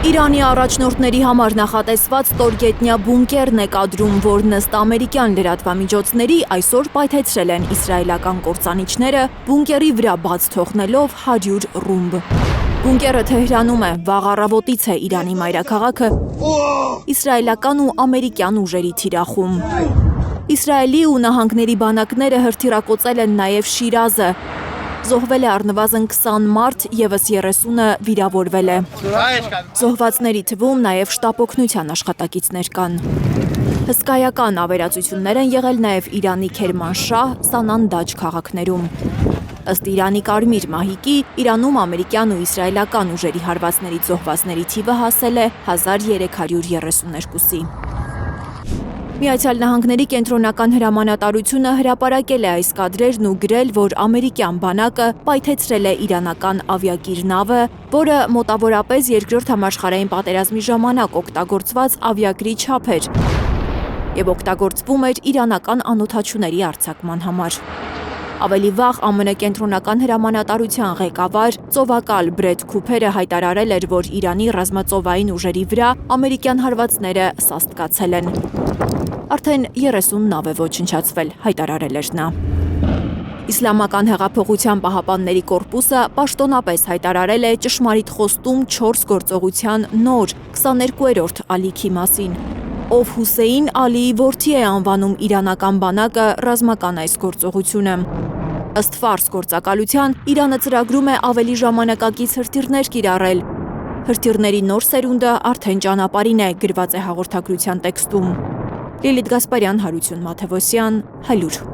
Իրանի առաջնորդների համար նախատեսված ստորգետնյա բունկերն է կադրում, որն ըստ ամերիկյան լրատվամիջոցների այսօր պայթեցրել են իսրայելական կործանիչները, բունկերի վրա բաց թողնելով 100 ռումբ։ Բունկերը Թեհրանում է, վաղ առավոտից է Իրանի մայրաքաղաքը իսրայելական ու ամերիկյան ուժերի թիրախում։ Իսրայելի ու նահանգների բանակները հրթիռակոծել են նաև Շիրազը։ Զոհվել է առնվազն 20 մարդ, ևս 30-ը վիրավորվել է։ Զոհվածների թվում նաև շտապօգնության աշխատակիցներ կան։ Հսկայական ավերածություններ են եղել նաև Իրանի Քերմանշահ, Սանանդաջ քաղաքներում։ Ըստ Իրանի Կարմիր մահիկի, Իրանում ամերիկյան ու իսրայելական ուժերի հարվածներից զոհվածների թիվը հասել է 1332-ի։ Միացյալ Նահանգների կենտրոնական հրամանատարությունը հրապարակել է այս կադրերն ու գրել, որ ամերիկյան բանակը պայթեցրել է իրանական ավիակիր նավը, որը մոտավորապես Երկրորդ համաշխարհային պատերազմի ժամանակ օգտագործված ավիակրի չափ էր և օգտագործվում էր իրանական անօդաչուների արձակման համար։ Ավելի վաղ ԱՄՆ կենտրոնական հրամանատարության ղեկավար ծովակալ Բրեդ Քուփերը հայտարարել էր, որ Իրանի ռազմածովային ուժերի վրա ամերիկյան հարվածները սաստկացել են։ Արդեն 30 նավ է ոչնչացվել, հայտարարել էր նա։ Իսլամական հեղափոխության պահապանների կորպուսը պաշտոնապես հայտարարել է ճշմարիտ խոստում 4 գործողության նոր 22-րդ ալիքի մասին։ Ով Հուսեյն Ալիի որդի է անվանում իրանական բանակը ռազմական այս գործողությունը։ Ըստ ֆարս գործակալության, Իրանը ծրագրում է ավելի ժամանակակից հրթիռներ կիրառել։ Հրթիռների նոր սերունդը արդեն ճանապարհին է, գրված է հաղորդագրության տեքստում։ Լիլիթ Գասպարյան, Հարություն Մաթևոսյան, Հայլուր։